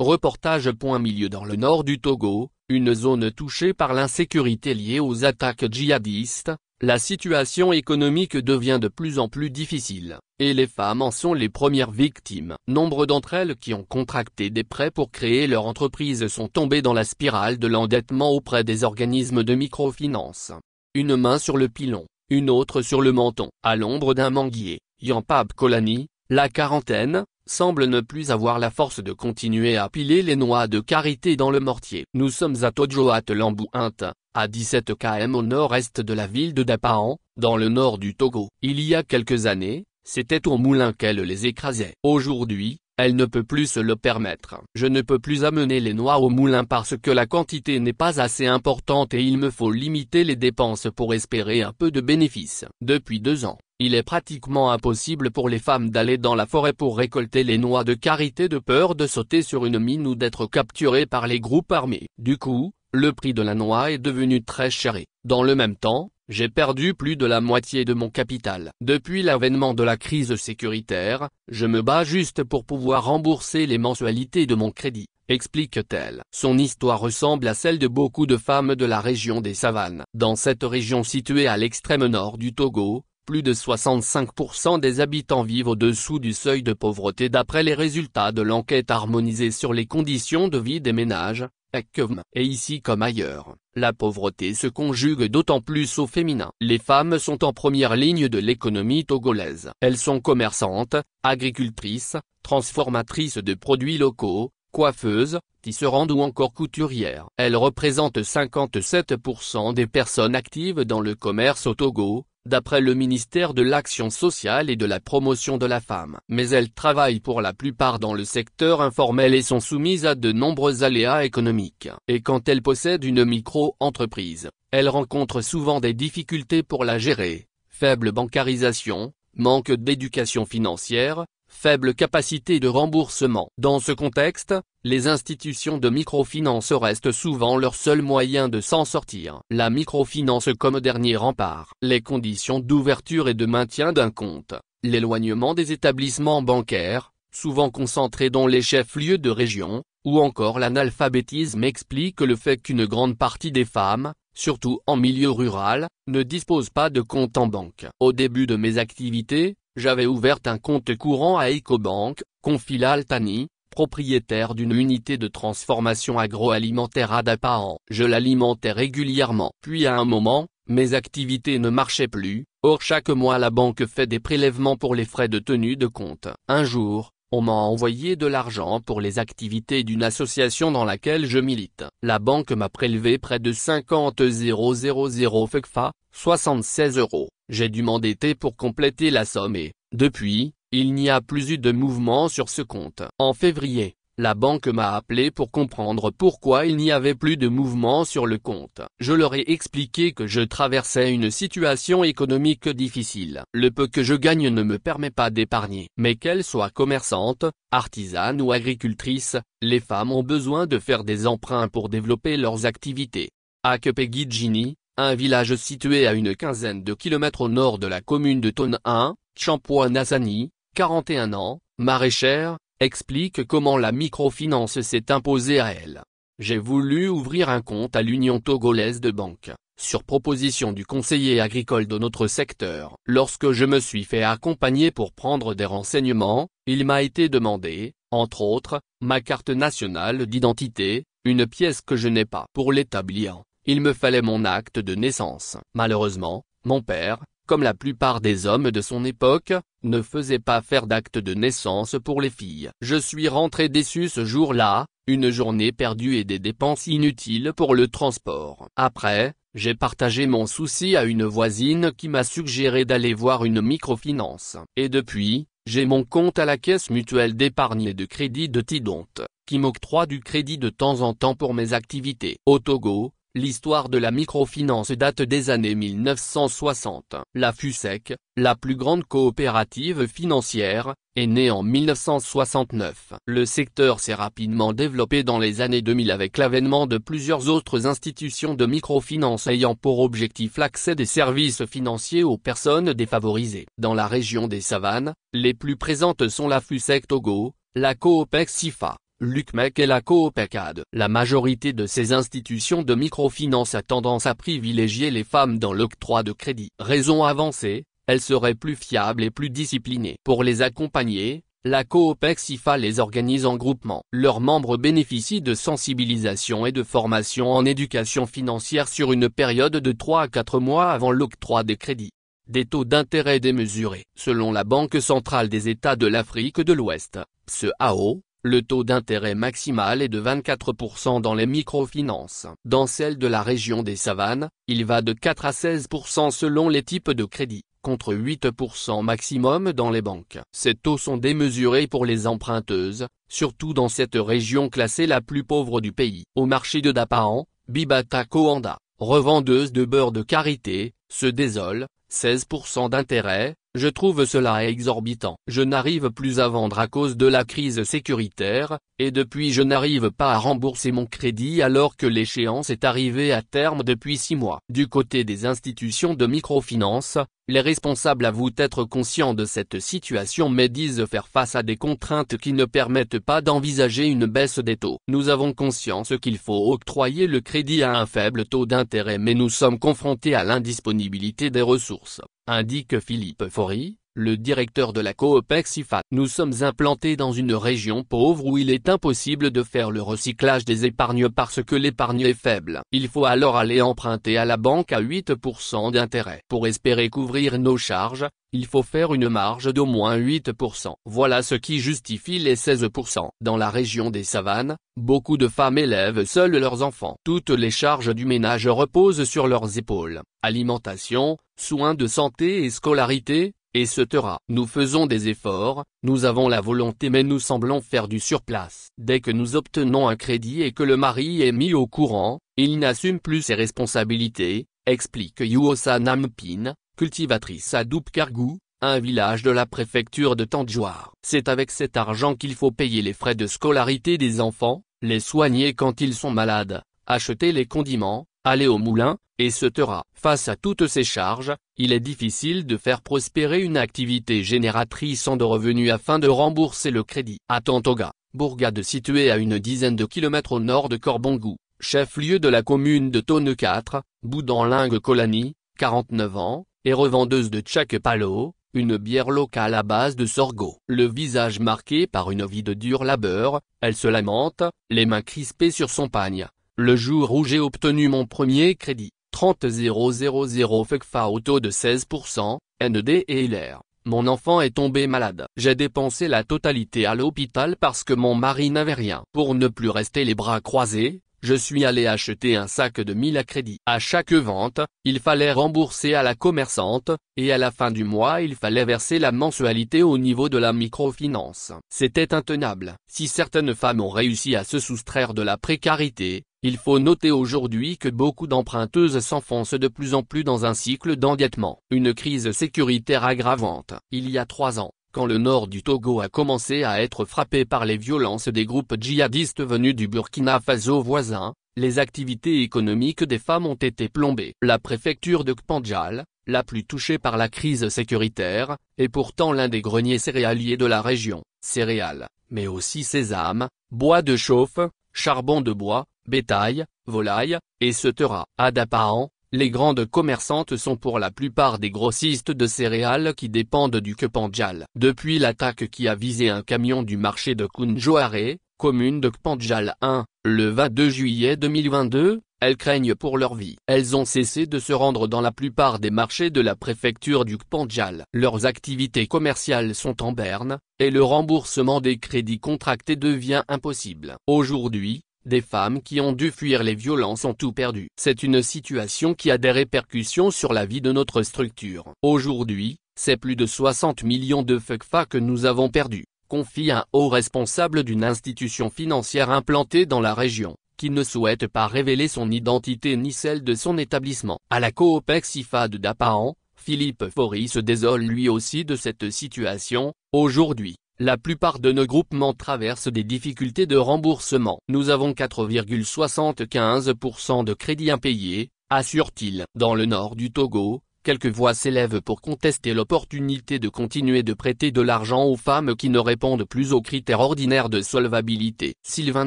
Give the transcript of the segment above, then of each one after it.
Reportage. Milieu dans le nord du Togo, une zone touchée par l'insécurité liée aux attaques djihadistes, la situation économique devient de plus en plus difficile, et les femmes en sont les premières victimes. Nombre d'entre elles qui ont contracté des prêts pour créer leur entreprise sont tombées dans la spirale de l'endettement auprès des organismes de microfinance. Une main sur le pilon, une autre sur le menton. À l'ombre d'un manguier, Yampab Kolani, la quarantaine, semble ne plus avoir la force de continuer à piler les noix de karité dans le mortier. Nous sommes à Todjoat-Lambouinte, à 17 km au nord-est de la ville de Dapahan, dans le nord du Togo. Il y a quelques années, c'était au moulin qu'elle les écrasait. Aujourd'hui, elle ne peut plus se le permettre. Je ne peux plus amener les noix au moulin parce que la quantité n'est pas assez importante et il me faut limiter les dépenses pour espérer un peu de bénéfice. Depuis 2 ans, il est pratiquement impossible pour les femmes d'aller dans la forêt pour récolter les noix de karité de peur de sauter sur une mine ou d'être capturées par les groupes armés. Du coup, le prix de la noix est devenu très cher et, dans le même temps, j'ai perdu plus de la moitié de mon capital. Depuis l'avènement de la crise sécuritaire, je me bats juste pour pouvoir rembourser les mensualités de mon crédit, explique-t-elle. Son histoire ressemble à celle de beaucoup de femmes de la région des savanes. Dans cette région située à l'extrême nord du Togo, plus de 65% des habitants vivent au-dessous du seuil de pauvreté d'après les résultats de l'enquête harmonisée sur les conditions de vie des ménages, ECVM. Et ici comme ailleurs, la pauvreté se conjugue d'autant plus au féminin. Les femmes sont en première ligne de l'économie togolaise. Elles sont commerçantes, agricultrices, transformatrices de produits locaux, coiffeuses, tisserandes ou encore couturières. Elles représentent 57% des personnes actives dans le commerce au Togo, d'après le ministère de l'Action sociale et de la promotion de la femme. Mais elles travaillent pour la plupart dans le secteur informel et sont soumises à de nombreux aléas économiques. Et quand elles possèdent une micro-entreprise, elles rencontrent souvent des difficultés pour la gérer. Faible bancarisation, manque d'éducation financière, faible capacité de remboursement. Dans ce contexte, les institutions de microfinance restent souvent leur seul moyen de s'en sortir. La microfinance comme dernier rempart. Les conditions d'ouverture et de maintien d'un compte, l'éloignement des établissements bancaires, souvent concentrés dans les chefs-lieux de région, ou encore l'analphabétisme expliquent le fait qu'une grande partie des femmes, surtout en milieu rural, ne disposent pas de compte en banque. Au début de mes activités, j'avais ouvert un compte courant à Ecobank, confie Altani, propriétaire d'une unité de transformation agroalimentaire à Dapahan. Je l'alimentais régulièrement. Puis à un moment, mes activités ne marchaient plus, or chaque mois la banque fait des prélèvements pour les frais de tenue de compte. Un jour, on m'a envoyé de l'argent pour les activités d'une association dans laquelle je milite. La banque m'a prélevé près de 50 000 FECFA, 76 €. J'ai dû m'endetter pour compléter la somme et, depuis, il n'y a plus eu de mouvement sur ce compte. En février, la banque m'a appelé pour comprendre pourquoi il n'y avait plus de mouvement sur le compte. Je leur ai expliqué que je traversais une situation économique difficile. Le peu que je gagne ne me permet pas d'épargner. Mais qu'elles soient commerçantes, artisanes ou agricultrices, les femmes ont besoin de faire des emprunts pour développer leurs activités. À Kepegidjini, un village situé à une quinzaine de kilomètres au nord de la commune de Ton'in, Champoanassani, 41 ans, maraîchère, explique comment la microfinance s'est imposée à elle. J'ai voulu ouvrir un compte à l'Union togolaise de banque, sur proposition du conseiller agricole de notre secteur. Lorsque je me suis fait accompagner pour prendre des renseignements, il m'a été demandé, entre autres, ma carte nationale d'identité, une pièce que je n'ai pas. Pour l'établir, il me fallait mon acte de naissance. Malheureusement, mon père, comme la plupart des hommes de son époque, ne faisait pas faire d'acte de naissance pour les filles. Je suis rentré déçu ce jour-là, une journée perdue et des dépenses inutiles pour le transport. Après, j'ai partagé mon souci à une voisine qui m'a suggéré d'aller voir une microfinance. Et depuis, j'ai mon compte à la Caisse mutuelle d'épargne et de crédit de Tidonte, qui m'octroie du crédit de temps en temps pour mes activités. Au Togo, l'histoire de la microfinance date des années 1960. La FUSEC, la plus grande coopérative financière, est née en 1969. Le secteur s'est rapidement développé dans les années 2000 avec l'avènement de plusieurs autres institutions de microfinance ayant pour objectif l'accès des services financiers aux personnes défavorisées. Dans la région des savanes, les plus présentes sont la FUSEC Togo, la Coopec Sifa, Lucmec et la Coopecad. La majorité de ces institutions de microfinance a tendance à privilégier les femmes dans l'octroi de crédit. Raison avancée, elles seraient plus fiables et plus disciplinées. Pour les accompagner, la Coopec-SIFA les organise en groupement. Leurs membres bénéficient de sensibilisation et de formation en éducation financière sur une période de 3 à 4 mois avant l'octroi des crédits. Des taux d'intérêt démesurés. Selon la Banque centrale des États de l'Afrique de l'Ouest, BCEAO, le taux d'intérêt maximal est de 24% dans les microfinances. Dans celle de la région des Savanes, il va de 4 à 16% selon les types de crédits, contre 8% maximum dans les banques. Ces taux sont démesurés pour les emprunteuses, surtout dans cette région classée la plus pauvre du pays. Au marché de Dapahan, Bibata Coanda, revendeuse de beurre de karité, se désole. 16% d'intérêt, je trouve cela exorbitant. Je n'arrive plus à vendre à cause de la crise sécuritaire, et depuis je n'arrive pas à rembourser mon crédit alors que l'échéance est arrivée à terme depuis 6 mois. Du côté des institutions de microfinance, les responsables avouent être conscients de cette situation mais disent faire face à des contraintes qui ne permettent pas d'envisager une baisse des taux. Nous avons conscience qu'il faut octroyer le crédit à un faible taux d'intérêt mais nous sommes confrontés à l'indisponibilité des ressources, indique Philippe Faury, le directeur de la Coopec-SIFA. Nous sommes implantés dans une région pauvre où il est impossible de faire le recyclage des épargnes parce que l'épargne est faible. Il faut alors aller emprunter à la banque à 8% d'intérêt. Pour espérer couvrir nos charges, il faut faire une marge d'au moins 8%. Voilà ce qui justifie les 16%. Dans la région des Savanes, beaucoup de femmes élèvent seules leurs enfants. Toutes les charges du ménage reposent sur leurs épaules. Alimentation, soins de santé et scolarité, etc. Nous faisons des efforts, nous avons la volonté mais nous semblons faire du surplace. Dès que nous obtenons un crédit et que le mari est mis au courant, il n'assume plus ses responsabilités, explique Yuosa Nampin, cultivatrice à Doupkargou, un village de la préfecture de Tandjouar. C'est avec cet argent qu'il faut payer les frais de scolarité des enfants, les soigner quand ils sont malades, acheter les condiments, aller au moulin, etc. Face à toutes ces charges, il est difficile de faire prospérer une activité génératrice de revenus afin de rembourser le crédit. À Tantoga, bourgade située à une dizaine de kilomètres au nord de Korbongou, chef-lieu de la commune de Tone 4, Boudanlingue Kolani, 49 ans, est revendeuse de Tchak Palo, une bière locale à base de sorgho. Le visage marqué par une vie de dur labeur, elle se lamente, les mains crispées sur son pagne. Le jour où j'ai obtenu mon premier crédit, 30 000 FECFA au taux de 16%, ND et LR, mon enfant est tombé malade. J'ai dépensé la totalité à l'hôpital parce que mon mari n'avait rien. Pour ne plus rester les bras croisés, je suis allé acheter un sac de 1000 à crédit. À chaque vente, il fallait rembourser à la commerçante, et à la fin du mois il fallait verser la mensualité au niveau de la microfinance. C'était intenable. Si certaines femmes ont réussi à se soustraire de la précarité, il faut noter aujourd'hui que beaucoup d'emprunteuses s'enfoncent de plus en plus dans un cycle d'endettement. Une crise sécuritaire aggravante. Il y a 3 ans, quand le nord du Togo a commencé à être frappé par les violences des groupes djihadistes venus du Burkina Faso voisin, les activités économiques des femmes ont été plombées. La préfecture de Kpandjal, la plus touchée par la crise sécuritaire, est pourtant l'un des greniers céréaliers de la région. Céréales, mais aussi sésame, bois de chauffe, charbon de bois, bétail, volaille, etc. À Dapahan, les grandes commerçantes sont pour la plupart des grossistes de céréales qui dépendent du Kpandjal. Depuis l'attaque qui a visé un camion du marché de Koundjouaré, commune de Kpandjal 1, le 22 juillet 2022, elles craignent pour leur vie. Elles ont cessé de se rendre dans la plupart des marchés de la préfecture du Kpandjal. Leurs activités commerciales sont en berne, et le remboursement des crédits contractés devient impossible. Aujourd'hui, des femmes qui ont dû fuir les violences ont tout perdu. C'est une situation qui a des répercussions sur la vie de notre structure. Aujourd'hui, c'est plus de 60 millions de FECFA que nous avons perdus, confie un haut responsable d'une institution financière implantée dans la région, qui ne souhaite pas révéler son identité ni celle de son établissement. À la Coopec-SIFA de Dapahan, Philippe Faury se désole lui aussi de cette situation. Aujourd'hui, la plupart de nos groupements traversent des difficultés de remboursement. Nous avons 4,75% de crédits impayés, assure-t-il. Dans le nord du Togo, quelques voix s'élèvent pour contester l'opportunité de continuer de prêter de l'argent aux femmes qui ne répondent plus aux critères ordinaires de solvabilité. Sylvain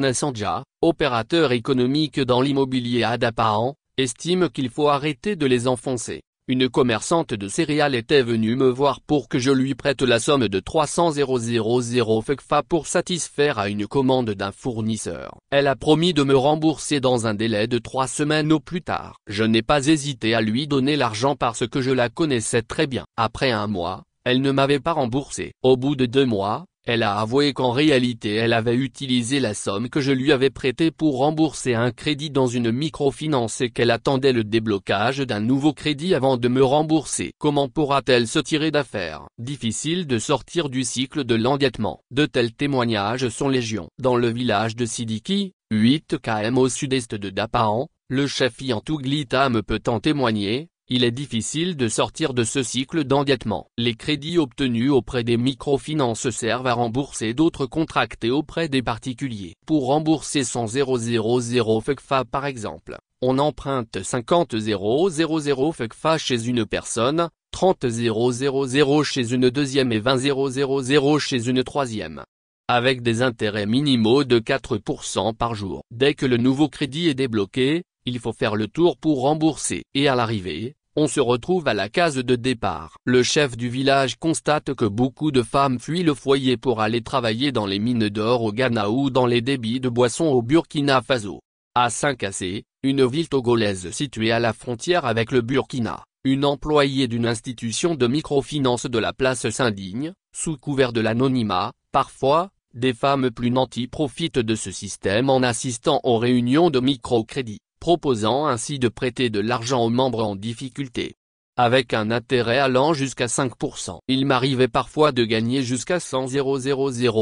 Nassandja, opérateur économique dans l'immobilier à Dapahan, estime qu'il faut arrêter de les enfoncer. Une commerçante de céréales était venue me voir pour que je lui prête la somme de 300 000 FCFA pour satisfaire à une commande d'un fournisseur. Elle a promis de me rembourser dans un délai de 3 semaines au plus tard. Je n'ai pas hésité à lui donner l'argent parce que je la connaissais très bien. Après 1 mois, elle ne m'avait pas remboursé. Au bout de 2 mois, elle a avoué qu'en réalité elle avait utilisé la somme que je lui avais prêtée pour rembourser un crédit dans une microfinance et qu'elle attendait le déblocage d'un nouveau crédit avant de me rembourser. Comment pourra-t-elle se tirer d'affaire? Difficile de sortir du cycle de l'endettement. De tels témoignages sont légion. Dans le village de Sidiki, 8 km au sud-est de Dapahan, le chef Yantou Glitam peut en témoigner. Il est difficile de sortir de ce cycle d'endettement. Les crédits obtenus auprès des microfinances servent à rembourser d'autres contractés auprès des particuliers. Pour rembourser 100 000 FCFA par exemple, on emprunte 50 000 FCFA chez une personne, 30 000 chez une deuxième et 20 000 chez une troisième. Avec des intérêts minimaux de 4% par jour. Dès que le nouveau crédit est débloqué, il faut faire le tour pour rembourser. Et à l'arrivée, on se retrouve à la case de départ. Le chef du village constate que beaucoup de femmes fuient le foyer pour aller travailler dans les mines d'or au Ghana ou dans les débits de boissons au Burkina Faso. À Saint-Cassé, une ville togolaise située à la frontière avec le Burkina, une employée d'une institution de microfinance de la place s'indigne, sous couvert de l'anonymat, parfois, des femmes plus nanties profitent de ce système en assistant aux réunions de microcrédit, proposant ainsi de prêter de l'argent aux membres en difficulté. Avec un intérêt allant jusqu'à 5%. Il m'arrivait parfois de gagner jusqu'à 100 000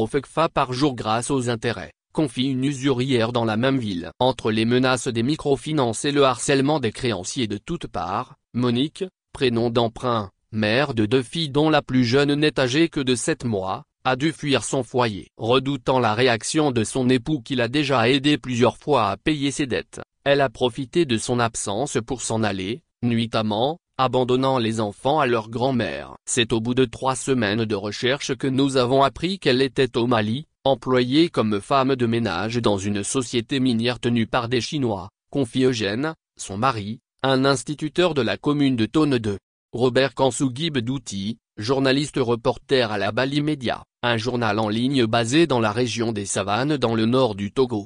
FCFA par jour grâce aux intérêts, confie une usurière dans la même ville. Entre les menaces des microfinances et le harcèlement des créanciers de toutes parts, Monique, prénom d'emprunt, mère de 2 filles dont la plus jeune n'est âgée que de 7 mois, a dû fuir son foyer. Redoutant la réaction de son époux qui l'a déjà aidé plusieurs fois à payer ses dettes, elle a profité de son absence pour s'en aller, nuitamment, abandonnant les enfants à leur grand-mère. C'est au bout de 3 semaines de recherche que nous avons appris qu'elle était au Mali, employée comme femme de ménage dans une société minière tenue par des Chinois, confie Eugène, son mari, un instituteur de la commune de Tone 2. Robert Kansougui Bedouti, journaliste reporter à la Bali Média, un journal en ligne basé dans la région des Savanes dans le nord du Togo.